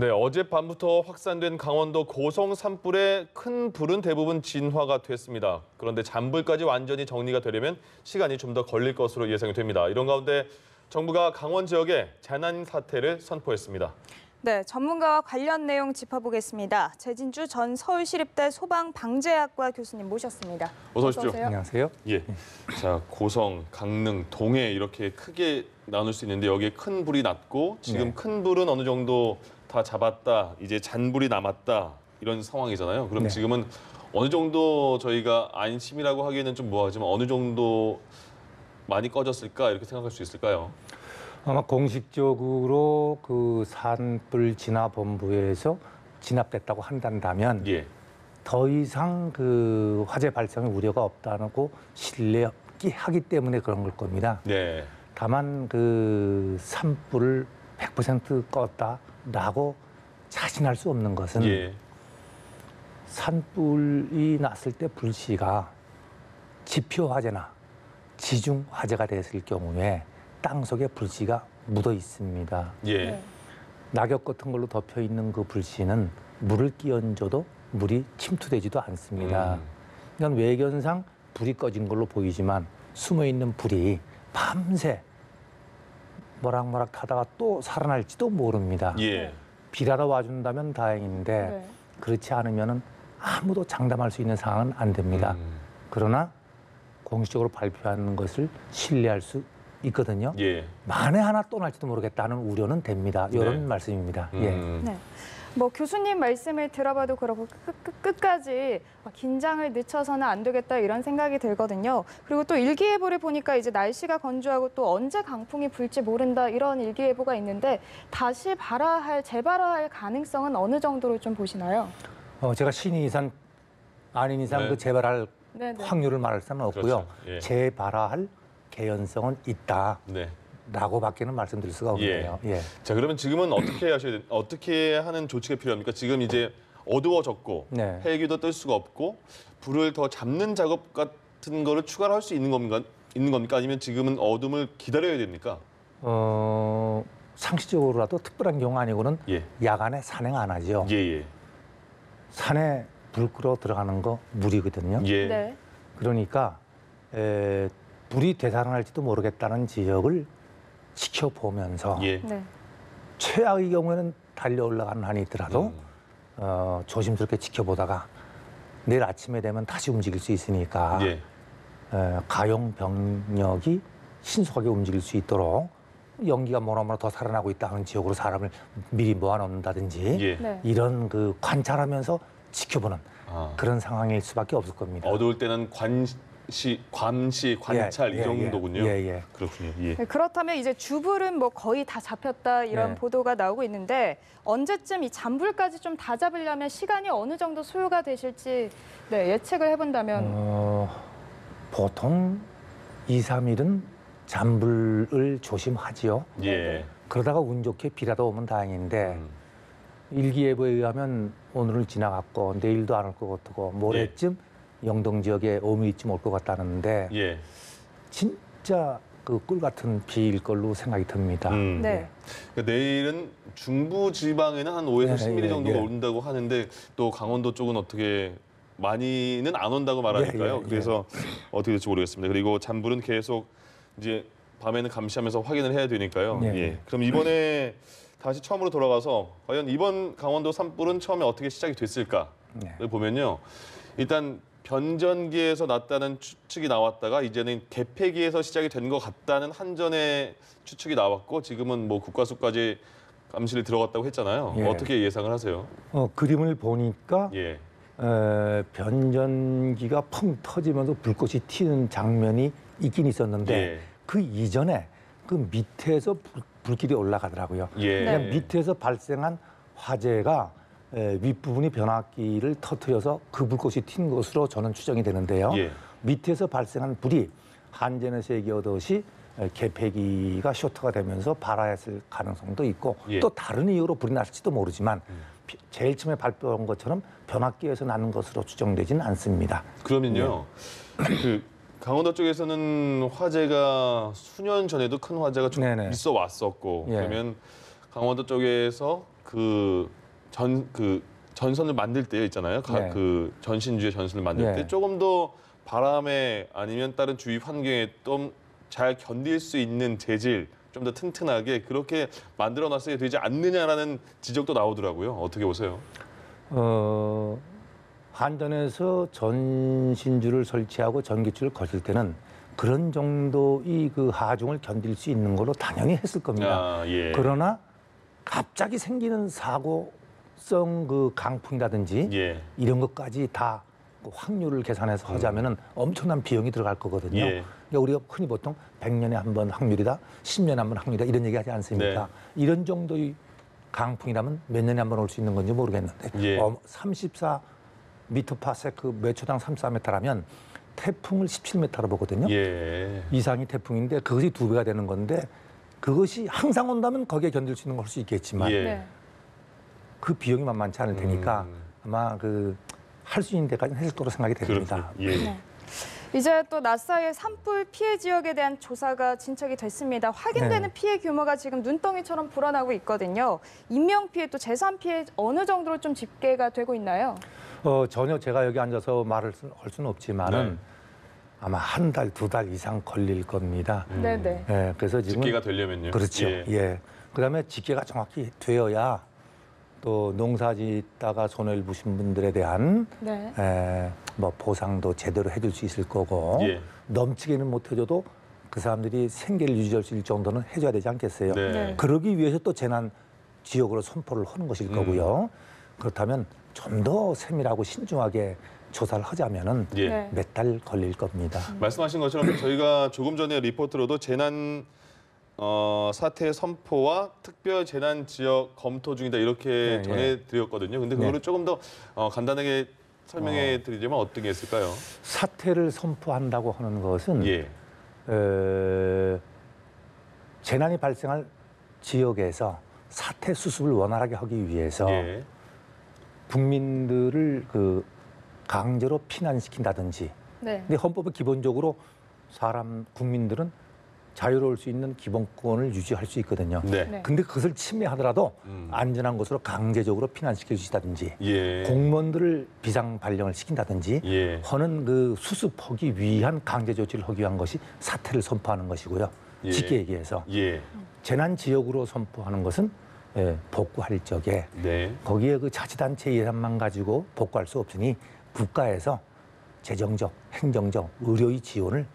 네, 어젯밤부터 확산된 강원도 고성 산불의 큰 불은 대부분 진화가 됐습니다. 그런데 잔불까지 완전히 정리가 되려면 시간이 좀 더 걸릴 것으로 예상이 됩니다. 이런 가운데 정부가 강원 지역에 재난 사태를 선포했습니다. 네, 전문가와 관련 내용 짚어보겠습니다. 최진주 전 서울시립대 소방방재학과 교수님 모셨습니다. 어서 오십시오. 어서 오세요. 안녕하세요. 예, 자 고성, 강릉, 동해 이렇게 크게 나눌 수 있는데 여기에 큰 불이 났고 지금 네. 큰 불은 어느 정도 다 잡았다, 이제 잔불이 남았다 이런 상황이잖아요. 그럼 네. 지금은 어느 정도 저희가 안심이라고 하기에는 좀 뭐하지만 어느 정도 많이 꺼졌을까 이렇게 생각할 수 있을까요? 아마 공식적으로 그 산불 진화본부에서 진압됐다고 한다면 예, 더 이상 그 화재 발생의 우려가 없다고 신뢰하기 때문에 그런 걸 겁니다. 네, 다만 그 산불을 100% 껐다라고 자신할 수 없는 것은 예, 산불이 났을 때 불씨가 지표 화재나 지중 화재가 됐을 경우에 땅 속에 불씨가 묻어 있습니다. 예, 네. 낙엽 같은 걸로 덮여 있는 그 불씨는 물을 끼얹어도 물이 침투되지도 않습니다. 이건 외견상 불이 꺼진 걸로 보이지만 숨어 있는 불이 밤새 모락모락 타다가 또 살아날지도 모릅니다. 예, 비라도 와준다면 다행인데 네. 그렇지 않으면은 아무도 장담할 수 있는 상황은 안 됩니다. 그러나 공식적으로 발표하는 것을 신뢰할 수 있거든요. 예, 만에 하나 또 날지도 모르겠다는 우려는 됩니다. 이런 네. 말씀입니다. 예. 네. 뭐 교수님 말씀을 들어봐도 그렇고 끝까지 긴장을 늦춰서는 안 되겠다 이런 생각이 들거든요. 그리고 또 일기예보를 보니까 이제 날씨가 건조하고 또 언제 강풍이 불지 모른다 이런 일기예보가 있는데 다시 재발할 가능성은 어느 정도로 좀 보시나요? 제가 신인 이상 아닌 이상 네. 그 재발할 네, 네. 확률을 말할 수는 없고요. 그렇죠. 예. 재발할 개연성은 있다. 네. 라고밖에는 말씀드릴 수가 없네요. 예. 자, 그러면 지금은 어떻게 하는 조치가 필요합니까? 지금 이제 어두워졌고 네. 헬기도 뜰 수가 없고 불을 더 잡는 작업 같은 거를 추가로 할 수 있는 겁니까? 아니면 지금은 어둠을 기다려야 됩니까? 상시적으로라도 특별한 경우 아니고는 예. 야간에 산행 안 하죠. 예, 예. 산에 불 끄러 들어가는 거 무리거든요. 예. 네. 그러니까 불이 되살아날지도 모르겠다는 지역을 지켜보면서 예. 네. 최악의 경우에는 달려 올라가는 한이 있더라도 음. 조심스럽게 지켜보다가 내일 아침에 되면 다시 움직일 수 있으니까 예. 가용 병력이 신속하게 움직일 수 있도록 연기가 뭐나뭐나 더 살아나고 있다는 지역으로 사람을 미리 모아놓는다든지 예. 네. 이런 그 관찰하면서 지켜보는 아. 그런 상황일 수밖에 없을 겁니다. 어두울 때는 감시, 관찰 이 정도군요. 예. 그렇군요. 예. 네, 그렇다면 이제 주불은 뭐 거의 다 잡혔다 이런 네. 보도가 나오고 있는데 언제쯤 이 잔불까지 좀 다 잡으려면 시간이 어느 정도 소요가 되실지 예측을 해본다면 보통 2, 3일은 잔불을 조심하지요. 예. 그러다가 운 좋게 비라도 오면 다행인데 일기예보에 의하면 오늘을 지나갔고 내일도 안 올 것 같고 모레쯤 영동 지역에 5mm쯤 올 것 같다는데 예. 진짜 그 꿀 같은 비일 걸로 생각이 듭니다. 네. 그러니까 내일은 중부 지방에는 한 5에서 10mm 정도가 예. 온다고 하는데 또 강원도 쪽은 어떻게 많이는 안 온다고 말하니까요. 예. 그래서 어떻게 될지 모르겠습니다. 그리고 잔불은 계속 이제 밤에는 감시하면서 확인을 해야 되니까요. 예. 그럼 이번에 다시 처음으로 돌아가서 과연 이번 강원도 산불은 처음에 어떻게 시작이 됐을까를 네. 보면요. 일단 변전기에서 났다는 추측이 나왔다가 이제는 개폐기에서 시작이 된 것 같다는 한전의 추측이 나왔고 지금은 뭐 국과수까지 감시를 들어갔다고 했잖아요. 예. 어떻게 예상을 하세요? 그림을 보니까 예. 변전기가 펑 터지면서 불꽃이 튀는 장면이 있긴 있었는데 예. 그 이전에 그 밑에서 불길이 올라가더라고요. 예. 그냥 밑에서 발생한 화재가 윗부분이 변압기를 터뜨려서 그 불꽃이 튄 것으로 저는 추정이 되는데요. 예. 밑에서 발생한 불이 한전에서 얘기하듯이 개폐기가 쇼트가 되면서 발화했을 가능성도 있고 예. 또 다른 이유로 불이 났을지도 모르지만 제일 처음에 발표한 것처럼 변압기에서 나는 것으로 추정되지는 않습니다. 그러면요. 그 강원도 쪽에서는 화재가 수년 전에도 큰 화재가 좀 네네. 있어 왔었고 예. 그러면 강원도 쪽에서 그 전선을 만들 때 있잖아요. 네. 그 전신주의 전선을 만들 네. 때 조금 더 바람에 아니면 다른 주위 환경에 좀 잘 견딜 수 있는 재질, 좀 더 튼튼하게 그렇게 만들어 놨어야 되지 않느냐라는 지적도 나오더라고요. 어떻게 보세요? 한전에서 전신줄을 설치하고 전기줄을 거실 때는 그런 정도의 그 하중을 견딜 수 있는 걸로 당연히 했을 겁니다. 예. 그러나 갑자기 생기는 사고성 그 강풍이라든지 예. 이런 것까지 다 그 확률을 계산해서 하자면은 엄청난 비용이 들어갈 거거든요. 예. 그러니까 우리가 흔히 보통 100년에 한 번 확률이다, 10년에 한 번 확률이다 이런 얘기 하지 않습니까? 네. 이런 정도의 강풍이라면 몇 년에 한 번 올 수 있는 건지 모르겠는데 예. 34m/s 몇 초당 34m라면 태풍을 17m로 보거든요. 예. 이상이 태풍인데 그것이 2배가 되는 건데 그것이 항상 온다면 거기에 견딜 수 있는 걸 수 있겠지만 예. 네. 그 비용이 만만치 않을 테니까 아마 그 할 수 있는 데까지는 했을 거로 생각이 됩니다. 그렇군요. 예. 네. 이제 또 나사의 산불 피해 지역에 대한 조사가 진척이 됐습니다. 확인되는 네. 피해 규모가 지금 눈덩이처럼 불어나고 있거든요. 인명 피해 또 재산 피해 어느 정도로 좀 집계가 되고 있나요? 전혀 제가 여기 앉아서 말을 할 수는 없지만은 네. 아마 한 달, 2달 이상 걸릴 겁니다. 네네. 예, 그래서 지금 집계가 되려면요. 그렇죠. 예. 예. 그다음에 집계가 정확히 되어야 또 농사 짓다가 손해를 보신 분들에 대한 네. 뭐 보상도 제대로 해줄 수 있을 거고 예. 넘치게는 못 해줘도 그 사람들이 생계를 유지할 수 있을 정도는 해줘야 되지 않겠어요. 네. 네. 그러기 위해서 또 재난 지역으로 선포를 하는 것일 거고요. 그렇다면 좀 더 세밀하고 신중하게 조사를 하자면은 예. 네. 몇 달 걸릴 겁니다. 말씀하신 것처럼 저희가 조금 전에 리포트로도 재난 사태 선포와 특별 재난 지역 검토 중이다 이렇게 네, 전해드렸거든요. 근데 네. 그거를 조금 더 간단하게 설명해 드리자면 어떤 게 있을까요? 사태를 선포한다고 하는 것은 예. 재난이 발생할 지역에서 사태 수습을 원활하게 하기 위해서 예. 국민들을 그 강제로 피난시킨다든지. 네. 근데 헌법은 기본적으로 국민들은 자유로울 수 있는 기본권을 유지할 수 있거든요. 네. 네. 근데 그것을 침해하더라도 음. 안전한 곳으로 강제적으로 피난시킬 수 있다든지 예. 공무원들을 비상 발령을 시킨다든지 예. 하는 그 수습하기 위한 강제 조치를 하기 위한 것이 사태를 선포하는 것이고요. 예. 쉽게 얘기해서 예. 재난 지역으로 선포하는 것은 복구할 적에 네. 거기에 그 자치단체 예산만 가지고 복구할 수 없으니 국가에서 재정적, 행정적, 의료의 지원을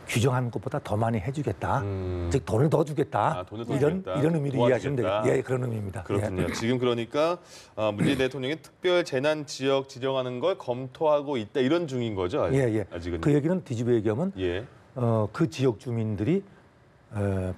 규정한 것보다 더 많이 해주겠다. 즉 돈을 더 주겠다. 돈을 더 이런 주겠다. 이런 의미로 이해하시면 도와주겠다. 되겠. 예, 그런 의미입니다. 그렇군요. 지금 그러니까 문재인 대통령이 특별 재난 지역 지정하는 걸 검토하고 있다 이런 중인 거죠? 예, 예. 아직은. 그 얘기는 뒤집어 얘기하면 예. 그 지역 주민들이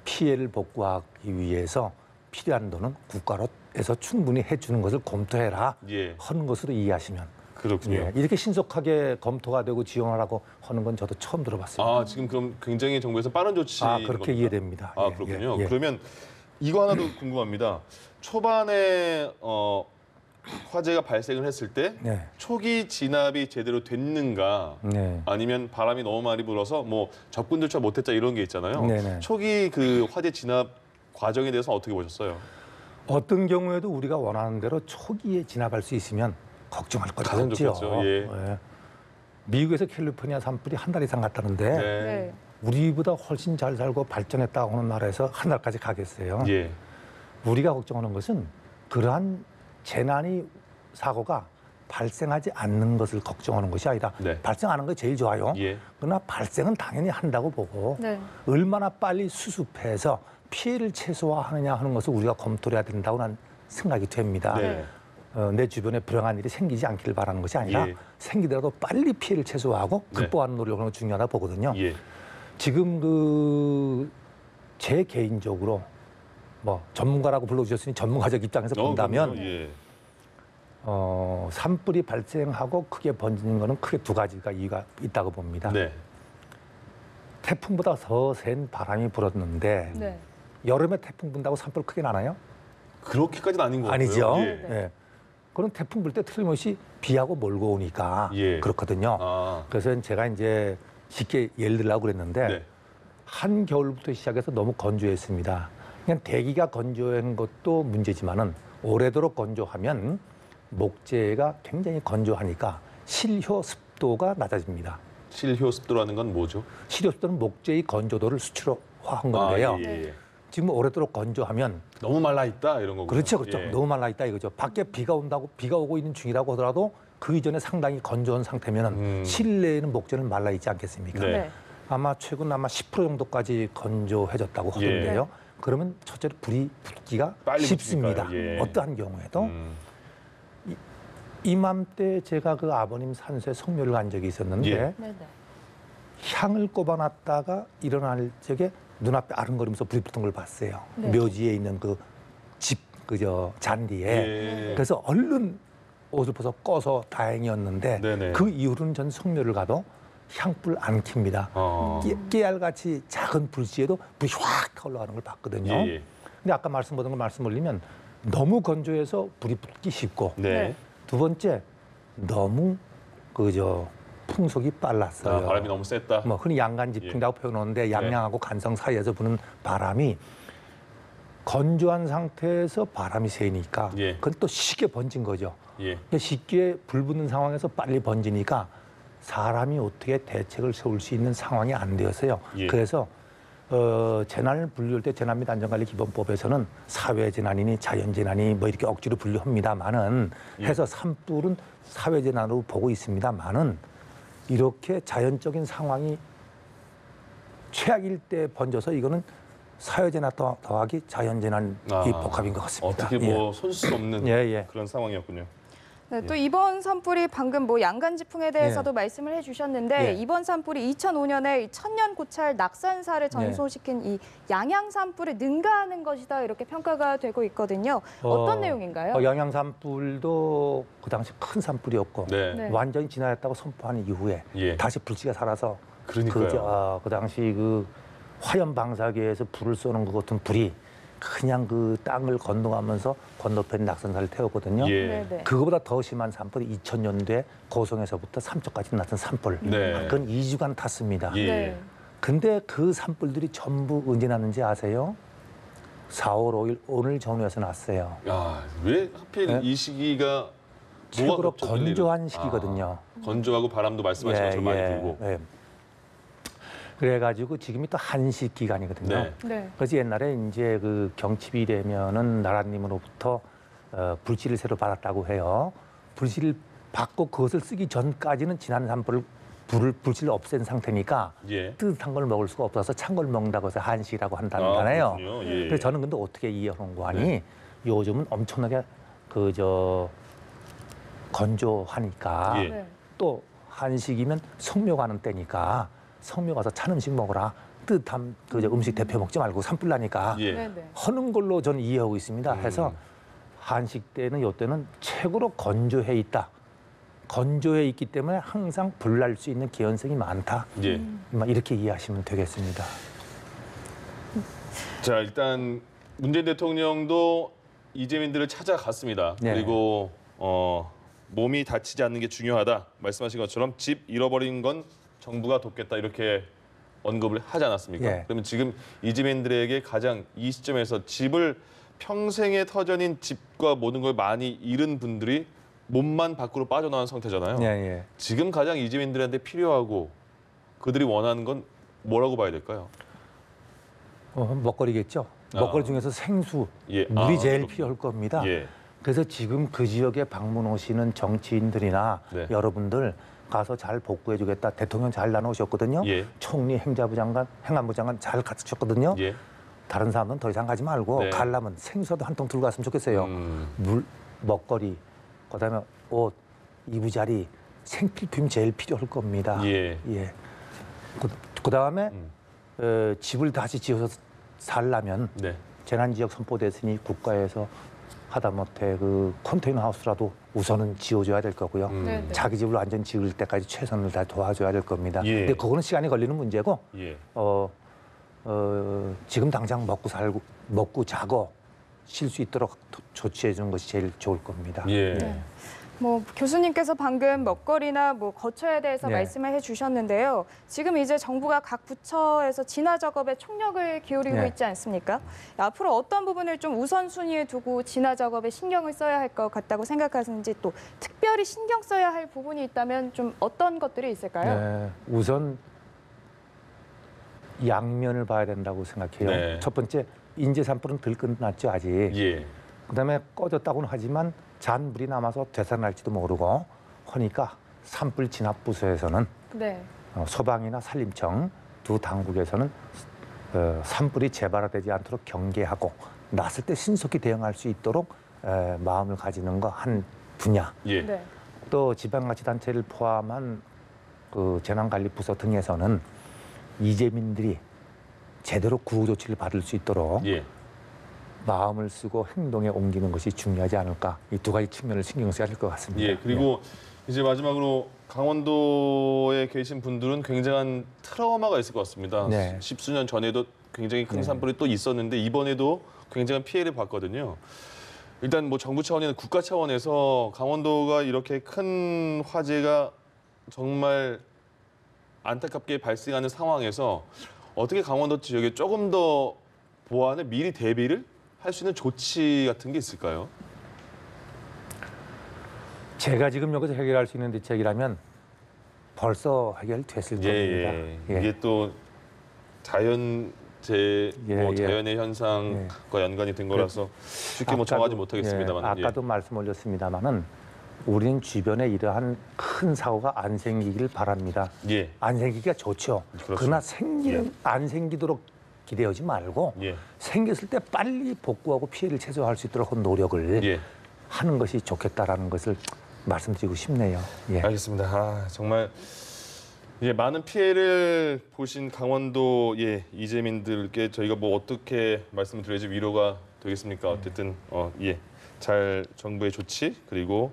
피해를 복구하기 위해서 필요한 돈은 국가로에서 충분히 해주는 것을 검토해라 예. 하는 것으로 이해하시면 그렇군요. 예, 이렇게 신속하게 검토가 되고 지원하라고 하는 건 저도 처음 들어봤습니다. 지금 그럼 굉장히 정부에서 빠른 조치. 그렇게 이해됩니다. 예, 그렇군요. 예, 예. 그러면 이거 하나도 궁금합니다. 초반에 화재가 발생을 했을 때 네. 초기 진압이 제대로 됐는가 네. 아니면 바람이 너무 많이 불어서 뭐 접근조차 못했다 이런 게 있잖아요. 네네. 초기 그 화재 진압 과정에 대해서 어떻게 보셨어요? 어떤 경우에도 우리가 원하는 대로 초기에 진압할 수 있으면 걱정할 것도 가장 없죠. 좋겠죠. 예. 미국에서 캘리포니아 산불이 한 달 이상 갔다는데 네. 우리보다 훨씬 잘 살고 발전했다고 하는 나라에서 한 달까지 가겠어요. 예. 우리가 걱정하는 것은 그러한 재난이 사고가 발생하지 않는 것을 걱정하는 것이 아니라 네. 발생하는 게 제일 좋아요. 예. 그러나 발생은 당연히 한다고 보고 네. 얼마나 빨리 수습해서 피해를 최소화하느냐 하는 것을 우리가 검토해야 된다고 난 생각이 됩니다. 네. 내 주변에 불행한 일이 생기지 않기를 바라는 것이 아니라 예. 생기더라도 빨리 피해를 최소화하고 네. 극복하는 노력을 하는 게 중요하다 보거든요. 예. 지금 제 개인적으로 뭐 전문가라고 불러주셨으니 전문가적 입장에서 본다면 그럼요. 예. 산불이 발생하고 크게 번지는 것은 크게 두 가지가 이유가 있다고 봅니다. 네. 태풍보다 더 센 바람이 불었는데 네. 여름에 태풍 분다고 산불 크게 나나요? 그렇게까지는 아닌 것 같아요. 아니죠. 예. 예. 그런 태풍 불 때 틀림없이 비하고 몰고 오니까 예. 그렇거든요. 그래서 제가 이제 쉽게 예를 들려고 그랬는데 네. 한겨울부터 시작해서 너무 건조했습니다. 그냥 대기가 건조한 것도 문제지만은 오래도록 건조하면 목재가 굉장히 건조하니까 실효 습도가 낮아집니다. 실효 습도라는 건 뭐죠? 실효 습도는 목재의 건조도를 수치로한 건데요. 예. 지금 오래도록 건조하면 너무 말라 있다 이런 거고. 그렇죠, 그렇죠. 예. 너무 말라 있다 이거죠. 밖에 비가 오고 있는 중이라고 하더라도 그 이전에 상당히 건조한 상태면은 실내에는 목재는 말라 있지 않겠습니까? 네. 아마 최근 아마 10% 정도까지 건조해졌다고 하던데요. 그러면 첫째로 불이 붙기가 빨리 쉽습니다. 붙으니까요. 예. 어떠한 경우에도 이맘때 제가 그 아버님 산소에 성묘를 간 적이 있었는데 예. 네네. 향을 꼽아놨다가 일어날 적에 눈앞에 아른거리면서 불이 붙은 걸 봤어요. 네. 묘지에 있는 그 집 그저 잔디에. 예. 그래서 얼른 옷을 벗어 꺼서 다행이었는데 네네. 그 이후로는 전 성묘를 가도 향불 안 킵니다. 깨알같이 작은 불씨에도 불이 확 올라가는 걸 봤거든요. 예. 근데 아까 말씀드린 걸 말씀올리면 너무 건조해서 불이 붙기 쉽고 네. 두 번째 너무 그저 풍속이 빨랐어요. 바람이 너무 셌다. 뭐 흔히 양간지풍이라고 표현하는데 양양하고 간성 사이에서 부는 바람이 건조한 상태에서 바람이 세니까 예. 그건 또 쉽게 번진 거죠. 예. 그러니까 쉽게 불 붙는 상황에서 빨리 번지니까 사람이 어떻게 대책을 세울 수 있는 상황이 안 되었어요. 예. 그래서 재난을 분류할 때 재난 및 안전관리 기본법에서는 사회재난이니 자연재난이 뭐 이렇게 억지로 분류합니다만은 해서 산불은 사회재난으로 보고 있습니다만은 이렇게 자연적인 상황이 최악일 때 번져서 이거는 사회재난 더하기 자연재난이 복합인 것 같습니다. 어떻게 뭐 손쓸 수 없는 그런 상황이었군요. 네, 또 이번 산불이 방금 뭐 양간지풍에 대해서도 말씀을 해주셨는데 이번 산불이 2005년에 천년 고찰 낙산사를 전소시킨 이 양양 산불을 능가하는 것이다 이렇게 평가가 되고 있거든요. 어떤 내용인가요? 양양 산불도 그 당시 큰 산불이었고 네. 완전히 진화했다고 선포한 이후에 다시 불씨가 살아서 그러니까요. 그 당시 그 화염 방사기에서 불을 쏘는 것 같은 불이 그냥 그 땅을 건너가면서 건너편 낙산사를 태웠거든요. 예. 그거보다 더 심한 산불이 2000년도에 고성에서부터 삼척까지 났던 산불. 네. 그건 2주간 탔습니다. 예. 네. 근데 그 산불들이 전부 언제 났는지 아세요? 4월 5일 오늘 전후에서 났어요. 야, 왜 하필 이 시기가 최고로 뭐가 겹쳤길래 건조한 시기거든요. 건조하고 바람도 말씀하신 것처럼 많이 불고. 그래가지고 지금이 또 한식 기간이거든요. 네. 네. 그래서 옛날에 이제 그 경칩이 되면은 나라님으로부터 불씨를 새로 받았다고 해요. 불씨를 받고 그것을 쓰기 전까지는 지난 산불을 불씨를 없앤 상태니까 뜨뜻한 걸 먹을 수가 없어서 찬 걸 먹는다고 해서 한식이라고 한다잖아요. 그래서 저는 근데 어떻게 이해하는 거 아니? 요즘은 엄청나게 건조하니까 또 한식이면 성묘 가는 때니까 성묘 가서 찬 음식 먹어라. 뜨뜻한 음식 대표 먹지 말고 산불 나니까 하는 걸로 저는 이해하고 있습니다. 해서 한식 때는 요때는 최고로 건조해 있다. 건조해 있기 때문에 항상 불날 수 있는 개연성이 많다. 이렇게 이해하시면 되겠습니다. 자, 일단 문재인 대통령도 이재민들을 찾아갔습니다. 그리고 몸이 다치지 않는 게 중요하다. 말씀하신 것처럼 집 잃어버린 건 정부가 돕겠다 이렇게 언급을 하지 않았습니까? 그러면 지금 이재민들에게 가장 이 시점에서 집을 평생의 터전인 집과 모든 걸 많이 잃은 분들이 몸만 밖으로 빠져나온 상태잖아요. 지금 가장 이재민들한테 필요하고 그들이 원하는 건 뭐라고 봐야 될까요? 먹거리겠죠. 먹거리 중에서 생수, 물이 제일 필요할 겁니다. 그래서 지금 그 지역에 방문 오시는 정치인들이나 여러분들 가서 잘 복구해 주겠다. 대통령 잘 나누셨거든요. 총리, 행자부 장관, 행안부 장관 잘 갖추셨거든요. 다른 사람은 더 이상 가지 말고 가려면 생수도 한 통 들고 갔으면 좋겠어요. 물, 먹거리, 그다음에 옷, 이부자리, 생필품이 제일 필요할 겁니다. 그다음에 집을 다시 지어서 살려면 재난지역 선포됐으니 국가에서 하다못해 그 컨테이너 하우스라도 우선은 지어줘야 될 거고요. 자기 집을 완전 지을 때까지 최선을 다 도와줘야 될 겁니다. 근데 그거는 시간이 걸리는 문제고 지금 당장 먹고 자고 쉴 수 있도록 조치해 주는 것이 제일 좋을 겁니다. 뭐 교수님께서 방금 먹거리나 뭐 거처에 대해서 네. 말씀을 해주셨는데요. 지금 이제 정부가 각 부처에서 진화 작업에 총력을 기울이고 네. 있지 않습니까? 앞으로 어떤 부분을 좀 우선순위에 두고 진화 작업에 신경을 써야 할 것 같다고 생각하시는지 또 특별히 신경 써야 할 부분이 있다면 좀 어떤 것들이 있을까요? 네, 우선 양면을 봐야 된다고 생각해요. 네. 첫 번째 인제 산불은 덜 끝났죠 아직. 예. 그다음에 꺼졌다고는 하지만 잔불이 남아서 되살아날지도 모르고 하니까 산불 진압 부서에서는 네. 소방이나 산림청 두 당국에서는 산불이 재발화되지 않도록 경계하고 났을 때 신속히 대응할 수 있도록 마음을 가지는 거 한 분야. 예. 네. 또 지방자치단체를 포함한 그 재난관리부서 등에서는 이재민들이 제대로 구호조치를 받을 수 있도록 예. 마음을 쓰고 행동에 옮기는 것이 중요하지 않을까. 이 두 가지 측면을 신경 써야 할 것 같습니다. 예. 그리고 이제 마지막으로 강원도에 계신 분들은 굉장한 트라우마가 있을 것 같습니다. 네. 십수년 전에도 굉장히 큰 네. 산불이 또 있었는데 이번에도 굉장한 피해를 봤거든요. 일단 뭐 정부 차원이나 국가 차원에서 강원도가 이렇게 큰 화재가 정말 안타깝게 발생하는 상황에서 어떻게 강원도 지역에 조금 더 보완을 미리 대비를 할 수 있는 조치 같은 게 있을까요? 제가 지금 여기서 해결할 수 있는 대책이라면 벌써 해결됐을 겁니다. 예. 이게 또 자연재 뭐 예. 자연의 현상과 연관이 된 거라서 쉽게 뭐 정하지 못하겠습니다만. 예, 아까도 말씀 올렸습니다마는 우리는 주변에 이러한 큰 사고가 안 생기기를 바랍니다. 예. 안 생기기가 좋죠. 그렇습니다. 그러나 안 생기도록 기대하지 말고 예. 생겼을 때 빨리 복구하고 피해를 최소화할 수 있도록 노력을 예. 하는 것이 좋겠다라는 것을 말씀드리고 싶네요. 예. 알겠습니다. 아, 정말 많은 피해를 보신 강원도 이재민들께 저희가 뭐 어떻게 말씀을 드려야지 위로가 되겠습니까? 어쨌든 잘 정부의 조치 그리고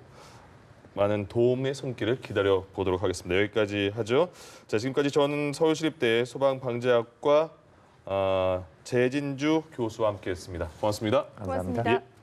많은 도움의 손길을 기다려 보도록 하겠습니다. 여기까지 하죠. 자, 지금까지 저는 서울시립대 소방방재학과 재진주 교수와 함께했습니다. 고맙습니다. 감사합니다. 고맙습니다. 예.